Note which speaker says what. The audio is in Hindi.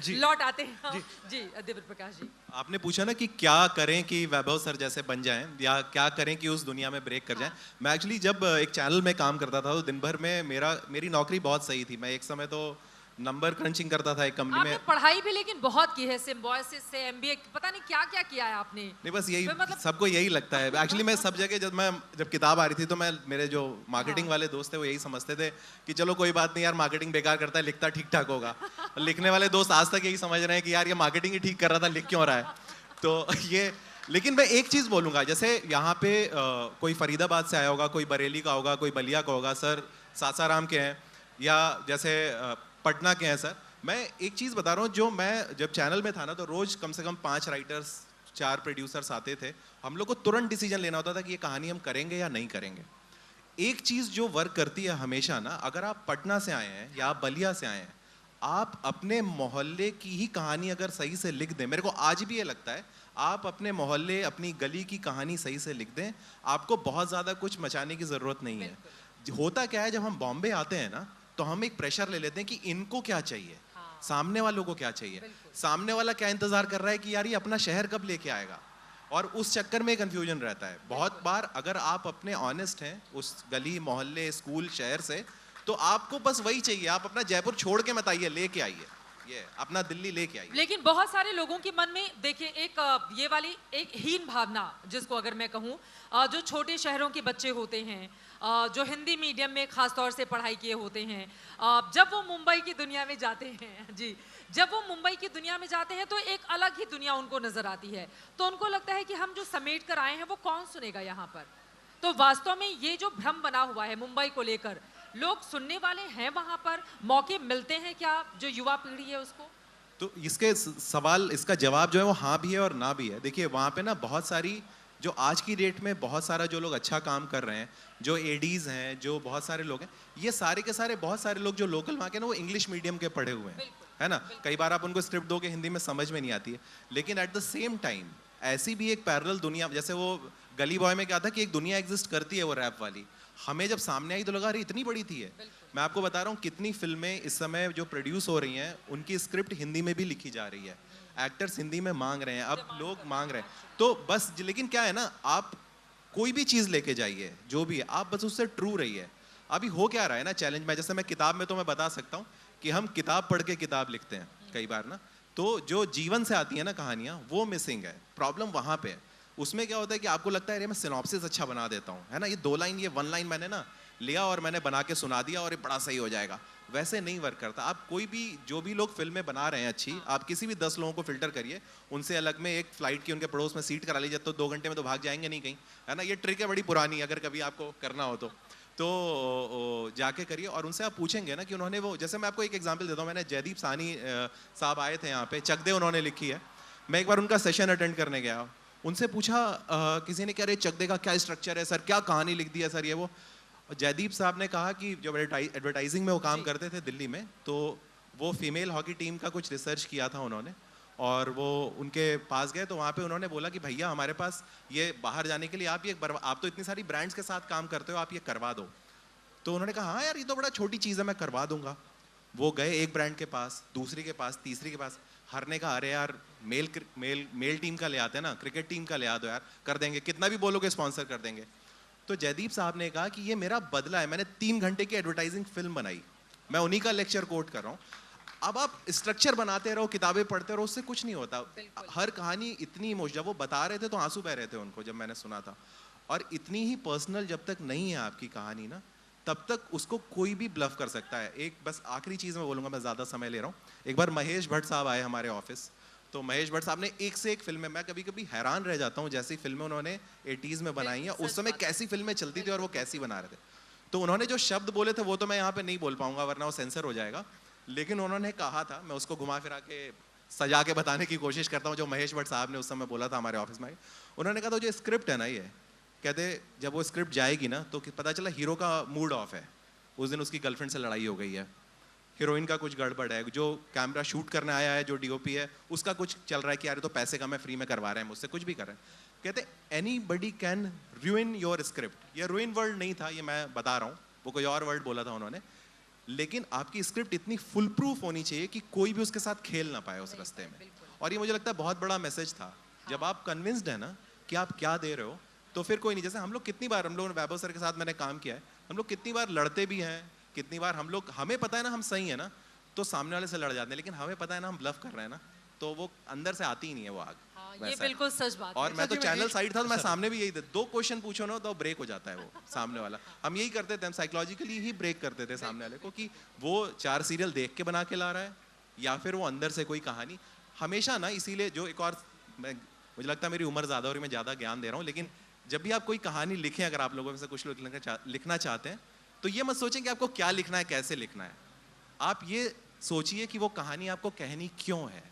Speaker 1: जी
Speaker 2: लौट आते हैं
Speaker 1: जी
Speaker 2: जी दिव्य प्रकाश जी।
Speaker 1: आपने पूछा ना कि क्या करें कि वैभव सर जैसे बन जाएं या क्या करें कि उस दुनिया में ब्रेक कर जाएं।
Speaker 2: हाँ।
Speaker 1: मैं एक्चुअली जब एक चैनल में काम करता था तो दिन भर में मेरी नौकरी बहुत सही थी। मैं एक समय तो नंबर क्रंचिंग करता था एक कंपनी में।
Speaker 2: आपने पढ़ाई भी लेकिन बहुत की है, सिम्बायोसिस से एमबीए, पता नहीं क्या क्या किया है आपने।
Speaker 1: नहीं बस यही
Speaker 2: फिर मतलब
Speaker 1: सबको यही लगता है एक्चुअली। मैं सब जगह जब किताब आ रही थी तो मैं मेरे जो मार्केटिंग
Speaker 2: हाँ।
Speaker 1: वाले दोस्त थे वो यही समझते थे कि चलो कोई बात नहीं यार, मार्केटिंग बेकार करता है, लिखता ठीक ठाक होगा। और लिखने वाले दोस्त आज तक यही समझ रहे हैं कि यार ये मार्केटिंग ही ठीक कर रहा था, लिख क्यों रहा है। तो ये लेकिन मैं एक चीज बोलूंगा, जैसे यहाँ पे कोई फरीदाबाद से आया होगा, कोई बरेली का होगा, कोई बलिया का होगा, सर सासाराम के हैं, या जैसे पटना के हैं सर। मैं एक चीज बता रहा हूँ, जो मैं जब चैनल में था ना तो रोज कम से कम 5 राइटर्स 4 प्रोड्यूसर्स आते थे। हम लोग को तुरंत डिसीजन लेना होता था कि ये कहानी हम करेंगे या नहीं करेंगे। एक चीज जो वर्क करती है हमेशा ना, अगर आप पटना से आए हैं या आप बलिया से आए हैं, आप अपने मोहल्ले की ही कहानी अगर सही से लिख दें, मेरे को आज भी ये लगता है, आप अपने मोहल्ले अपनी गली की कहानी सही से लिख दें, आपको बहुत ज़्यादा कुछ मचाने की ज़रूरत नहीं है। होता क्या है, जब हम बॉम्बे आते हैं ना तो हम एक प्रेशर ले लेते हैं कि इनको क्या चाहिए,
Speaker 2: हाँ।
Speaker 1: सामने वालों को क्या चाहिए, सामने वाला क्या इंतज़ार कर रहा है कि यार ये अपना शहर कब लेके आएगा। और उस चक्कर में कंफ्यूजन रहता है बहुत बार। अगर आप अपने ऑनेस्ट हैं उस गली मोहल्ले स्कूल शहर से, तो आपको बस वही चाहिए। आप अपना जयपुर छोड़ के मत आइए, लेके आइए, ये अपना दिल्ली लेके आइए।
Speaker 2: लेकिन बहुत सारे लोगों के मन में देखिए एक ये वाली एक हीन भावना, जिसको अगर मैं कहूँ, जो छोटे शहरों के बच्चे होते हैं, जो हिंदी मीडियम में खास तौर से पढ़ाई किए होते हैं, जब वो मुंबई की दुनिया में जाते हैं जी, जब वो मुंबई की दुनिया में जाते हैं तो एक अलग ही दुनिया उनको नजर आती है। तो उनको लगता है कि हम जो समेट कर आए हैं वो कौन सुनेगा यहाँ पर। तो वास्तव में ये जो भ्रम बना हुआ है मुंबई को लेकर, लोग सुनने वाले हैं वहां पर, मौके मिलते हैं क्या जो युवा पीढ़ी है उसको?
Speaker 1: तो इसके सवाल, इसका जवाब जो है वो हाँ भी है और ना भी है। देखिए वहाँ पे ना बहुत सारी, जो आज की डेट में बहुत सारा जो लोग अच्छा काम कर रहे हैं, जो एडीज हैं, जो बहुत सारे लोग हैं, ये सारे के सारे बहुत सारे लोग जो लोकल वहाँ के ना वो इंग्लिश मीडियम के पढ़े हुए हैं, है ना। कई बार आप उनको स्क्रिप्ट दोगे हिंदी में समझ में नहीं आती है, लेकिन एट द सेम टाइम ऐसी भी एक पैरेलल दुनिया, जैसे वो गली बॉय में क्या था कि एक दुनिया एग्जिस्ट करती है वो रैप वाली, हमें जब सामने आई तो लगा अरे इतनी बड़ी थी है। मैं आपको बता रहा हूँ कितनी फिल्में इस समय जो प्रोड्यूस हो रही हैं उनकी स्क्रिप्ट हिंदी में भी लिखी जा रही है, एक्टर्स हिंदी में मांग रहे हैं, अब लोग मांग रहे हैं। तो बस लेकिन क्या है ना, आप कोई भी चीज़ लेके जाइए जो भी है, आप बस उससे ट्रू रहिए। अभी हो क्या रहा है ना चैलेंज में, जैसे मैं किताब में तो मैं बता सकता हूँ कि हम किताब पढ़ के किताब लिखते हैं कई बार ना, तो जो जीवन से आती है ना कहानियाँ वो मिसिंग है। प्रॉब्लम वहाँ पे है। उसमें क्या होता है कि आपको लगता है अरे मैं सिनॉप्सिस अच्छा बना देता हूँ, है ना, ये 2 लाइन ये 1 लाइन मैंने ना लिया और मैंने बना के सुना दिया और ये बड़ा सही हो जाएगा। वैसे नहीं वर्क करता। आप कोई भी, जो भी लोग फिल्में बना रहे हैं अच्छी, आप किसी भी 10 लोगों को फिल्टर करिए, उनसे अलग में एक फ्लाइट की उनके पड़ोस में सीट करा लीजिए, तो 2 घंटे में तो भाग जाएंगे नहीं कहीं, है ना। ये ट्रिक है बड़ी पुरानी, अगर कभी आपको करना हो तो जाके करिए। और उनसे आप पूछेंगे ना कि उन्होंने वो, जैसे मैं आपको एक एग्जांपल देता हूँ, मैंने जयदीप साहनी साहब आए थे यहाँ पे, चक दे उन्होंने लिखी है। मैं एक बार उनका सेशन अटेंड करने गया, उनसे पूछा किसी ने, कह रहे चक दे का क्या स्ट्रक्चर है सर, क्या कहानी लिख दी है सर ये वो। जयदीप साहब ने कहा कि जब एडवर्टाइजिंग में वो काम करते थे दिल्ली में, तो वो फीमेल हॉकी टीम का कुछ रिसर्च किया था उन्होंने, और वो उनके पास गए तो वहाँ पे उन्होंने बोला कि भैया हमारे पास ये बाहर जाने के लिए आप तो इतनी सारी ब्रांड्स के साथ काम करते हो, आप ये करवा दो। तो उन्होंने कहा हाँ यार ये तो बड़ा छोटी चीज़ है, मैं करवा दूंगा। वो गए एक ब्रांड के पास, दूसरी के पास, तीसरी के पास, हर ने कहा अरे यार मेल टीम का ले आते हैं ना, क्रिकेट टीम का ले आ दो यार, कर देंगे, कितना भी बोलोगे स्पॉन्सर कर देंगे। तो जयदीप साहब ने कहा कि ये मेरा बदला है, मैंने 3 घंटे की एडवर्टाइजिंग फिल्म बनाई, मैं उन्हीं का लेक्चर कोट कर रहा हूँ। अब आप स्ट्रक्चर बनाते रहो, किताबें पढ़ते रहो, उससे कुछ नहीं होता। हर कहानी इतनी इमोशनल, जब वो बता रहे थे तो आंसू बह रहे थे उनको जब मैंने सुना था। और इतनी ही पर्सनल जब तक नहीं है आपकी कहानी ना, तब तक उसको कोई भी ब्लफ कर सकता है। एक बस आखिरी चीज़ मैं बोलूँगा, मैं ज़्यादा समय ले रहा हूँ। एक बार महेश भट्ट साहब आए हमारे ऑफिस, तो महेश भट्ट साहब ने एक से एक फिल्में, मैं कभी कभी हैरान रह जाता हूँ जैसी फिल्में उन्होंने 80s में बनाई हैं, उस समय कैसी फिल्में चलती थी और वो कैसी बना रहे थे। तो उन्होंने जो शब्द बोले थे वो तो मैं यहाँ पे नहीं बोल पाऊंगा वरना वो सेंसर हो जाएगा, लेकिन उन्होंने कहा था, मैं उसको घुमा फिरा के सजा के बताने की कोशिश करता हूँ, जो महेश भट्ट साहब ने उस समय बोला था हमारे ऑफिस में। उन्होंने कहा था जो स्क्रिप्ट है ना, ये कहते जब वो स्क्रिप्ट जाएगी ना तो पता चला हीरो का मूड ऑफ है, उस दिन उसकी गर्लफ्रेंड से लड़ाई हो गई है, हीरोइन का कुछ गड़बड़ है, जो कैमरा शूट करने आया है जो डीओपी है उसका कुछ चल रहा है कि यार तो पैसे का मैं फ्री में करवा रहे हैं मुझसे, कुछ भी कर रहे हैं। कहते एनीबडी कैन रूइन योर स्क्रिप्ट। ये रूइन वर्ड नहीं था, ये मैं बता रहा हूँ, वो कोई और वर्ड बोला था उन्होंने। लेकिन आपकी स्क्रिप्ट इतनी फुल प्रूफ होनी चाहिए कि कोई भी उसके साथ खेल ना पाए उस रास्ते में। और ये मुझे लगता है बहुत बड़ा मैसेज था। जब आप कन्विंस्ड है ना कि आप क्या दे रहे हो, तो फिर कोई नहीं। जैसे हम लोग कितनी बार, हम लोग वैभव सर के साथ मैंने काम किया है, हम लोग कितनी बार लड़ते भी हैं, कितनी बार हम लोग, हमें पता है ना हम सही है ना, तो सामने वाले से लड़ जाते हैं, लेकिन हमें पता है ना हम ब्लफ कर रहे हैं ना, तो वो अंदर से आती ही नहीं है वो आग।
Speaker 2: हाँ, ये
Speaker 1: वैसा है।
Speaker 2: बिल्कुल सच बात
Speaker 1: और
Speaker 2: है।
Speaker 1: मैं तो
Speaker 3: जी, मैं
Speaker 1: चैनल
Speaker 3: एक-
Speaker 1: साइड था, तो मैं सामने भी यही था, 2 क्वेश्चन पूछो ना तो ब्रेक हो जाता है वो सामने वाला। हम यही करते थे, हम साइकोलॉजिकली ही ब्रेक करते थे सामने वाले को कि वो 4 सीरियल देख के बना के ला रहा है या फिर वो अंदर से कोई कहानी। हमेशा ना, इसीलिए जो एक और, मुझे लगता है मेरी उम्र ज़्यादा हो रही, मैं ज़्यादा ज्ञान दे रहा हूँ, लेकिन जब भी आप कोई कहानी लिखें, अगर आप लोगों में से कुछ लोग लिखना चाहते हैं, तो ये मत सोचें कि आपको क्या लिखना है, कैसे लिखना है। आप ये सोचिए कि वो कहानी आपको कहनी क्यों है।